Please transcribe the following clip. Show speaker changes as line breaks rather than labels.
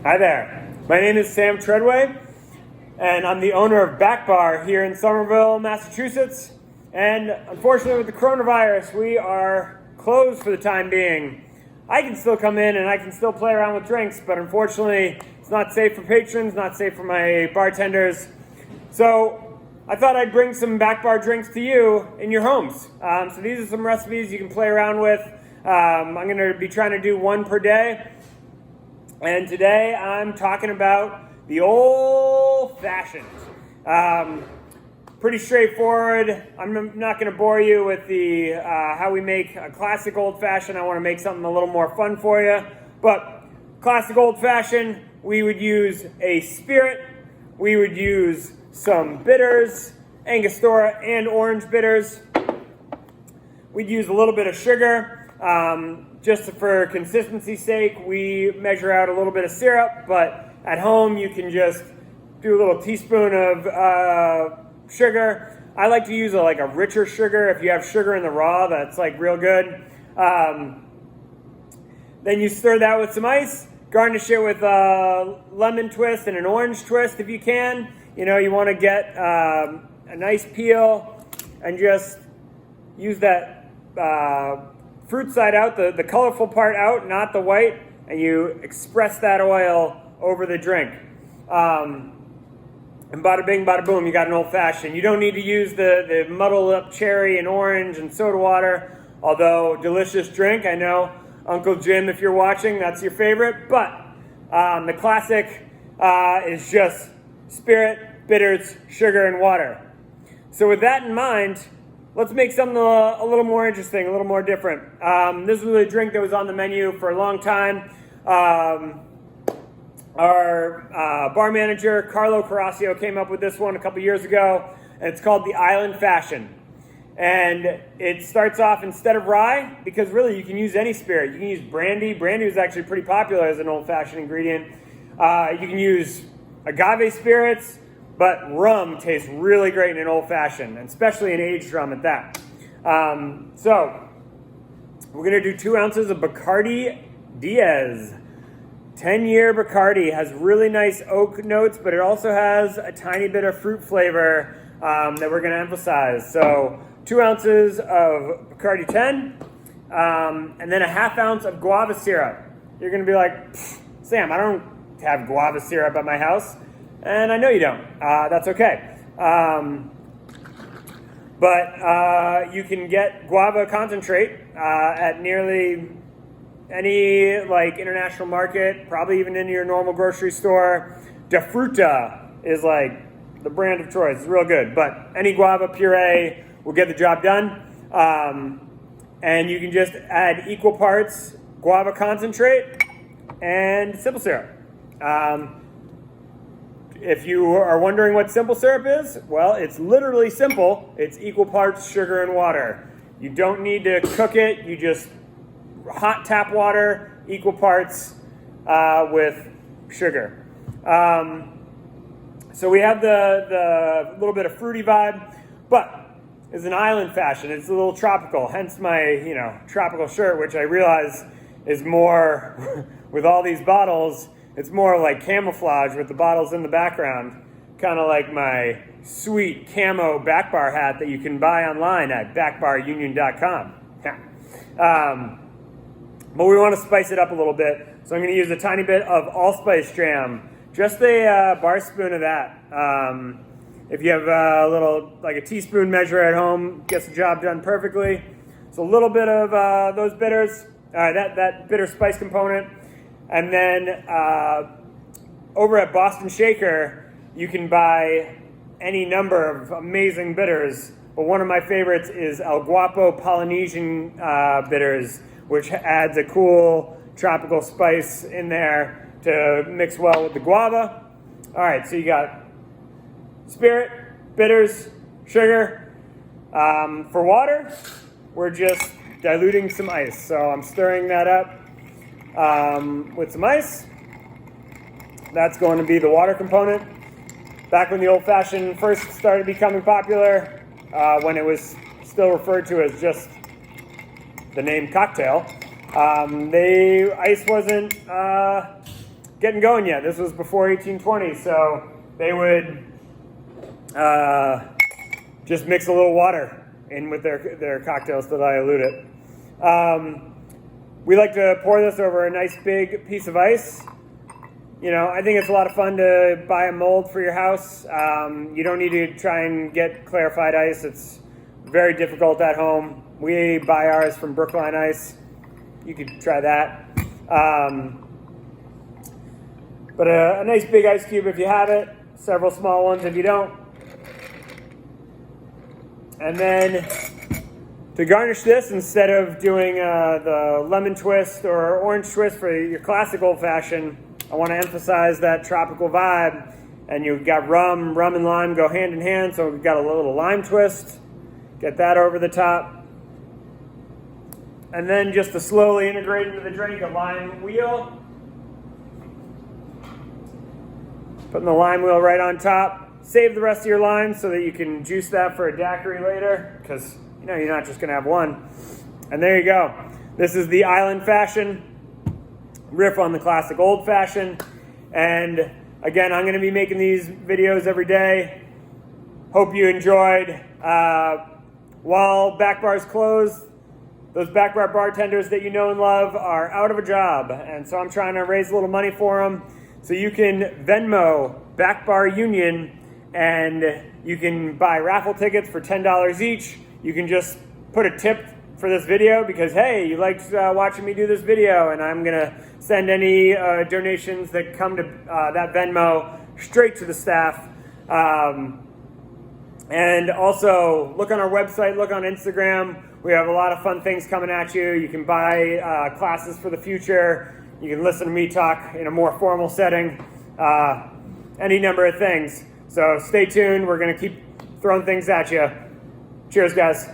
Hi there. My name is Sam Treadway, and I'm the owner of BACKBAR here in Somerville, Massachusetts. And unfortunately, with the coronavirus, we are closed for the time being. I can still come in and I can still play around with drinks, but unfortunately, it's not safe for patrons, not safe for my bartenders. So I thought I'd bring some BACKBAR drinks to you in your homes. So these are some recipes you can play around with. I'm going to be trying to do one per day. And today I'm talking about the old-fashioned. Pretty straightforward. I'm not going to bore you with the how we make a classic old-fashioned. I want to make something a little more fun for you. But classic old-fashioned, we would use a spirit. We would use some bitters, Angostura and orange bitters. We'd use a little bit of sugar. Just for consistency's sake, we measure out a little bit of syrup, but at home you can just do a little teaspoon of sugar. I like to use a richer sugar. If you have sugar in the raw, that's like real good. Then you stir that with some ice, garnish it with a lemon twist and an orange twist if you can. You know, you want to get a nice peel and just use that fruit side out, the colorful part out, not the white, and you express that oil over the drink. And bada bing, bada boom, you got an old fashioned. You don't need to use the muddled up cherry and orange and soda water, although delicious drink. I know, Uncle Jim, if you're watching, that's your favorite, but the classic is just spirit, bitters, sugar, and water. So with that in mind, let's make something a little more interesting, a little more different. This was a drink that was on the menu for a long time. Our bar manager, Carlo Carrasio, came up with this one a couple years ago, and it's called the Island Fashion. And it starts off instead of rye, because really you can use any spirit. You can use brandy. Brandy was actually pretty popular as an old-fashioned ingredient. You can use agave spirits. But rum tastes really great in an old-fashioned, and especially an aged rum at that. So we're going to do 2 ounces of Bacardi Diaz. 10-year Bacardi has really nice oak notes, but it also has a tiny bit of fruit flavor that we're going to emphasize. So 2 ounces of Bacardi 10, and then a ½ ounce of guava syrup. You're going to be like, Sam, I don't have guava syrup at my house. And I know you don't. That's okay. But you can get Guava Concentrate at nearly any international market, probably even in your normal grocery store. De Fruta is the brand of choice. It's real good. But any guava puree will get the job done. And you can just add equal parts Guava Concentrate and simple syrup. If you are wondering what simple syrup is, well, it's literally simple. It's equal parts sugar and water. You don't need to cook it. You just hot tap water, equal parts with sugar. So we have the little bit of fruity vibe, but it's an island fashion. It's a little tropical, hence my tropical shirt, which I realize is more with all these bottles. It's more like camouflage with the bottles in the background, kind of like my sweet camo BACKBAR hat that you can buy online at backbarunion.com. But we want to spice it up a little bit, so I'm going to use a tiny bit of allspice jam, just a bar spoon of that. If you have a teaspoon measure at home, gets the job done perfectly. So a little bit of those bitters, that bitter spice component. And then over at Boston Shaker, you can buy any number of amazing bitters. But one of my favorites is El Guapo Polynesian bitters, which adds a cool tropical spice in there to mix well with the guava. All right, so you got spirit, bitters, sugar. For water, we're just diluting some ice. So I'm stirring that up with some ice. That's going to be the water component. Back when the old-fashioned first started becoming popular, when it was still referred to as just the name cocktail, ice wasn't getting going yet. This was before 1820, so they would just mix a little water in with their cocktails to dilute it. We like to pour this over a nice big piece of ice. You know, I think it's a lot of fun to buy a mold for your house. You don't need to try and get clarified ice. It's very difficult at home. We buy ours from Brookline Ice. You could try that. But a nice big ice cube if you have it. Several small ones if you don't. And then to garnish this, instead of doing the lemon twist or orange twist for your classic old fashioned, I want to emphasize that tropical vibe. And you've got rum and lime go hand in hand, so we've got a little lime twist. Get that over the top. And then just to slowly integrate into the drink, a lime wheel. Putting the lime wheel right on top. Save the rest of your lime so that you can juice that for a daiquiri later, because you know you're not just going to have one. And there you go. This is the Island Fashion. Riff on the classic old fashioned. And again, I'm going to be making these videos every day. Hope you enjoyed. While BACKBAR's closed, those BACKBAR bartenders that you know and love are out of a job. And so I'm trying to raise a little money for them. So you can Venmo backbarunion, and you can buy raffle tickets for $10 each. You can just put a tip for this video because, hey, you liked watching me do this video, and I'm going to send any donations that come to that Venmo straight to the staff. And also, look on our website, look on Instagram. We have a lot of fun things coming at you. You can buy classes for the future. You can listen to me talk in a more formal setting. Any number of things. So stay tuned. We're going to keep throwing things at you. Cheers, guys.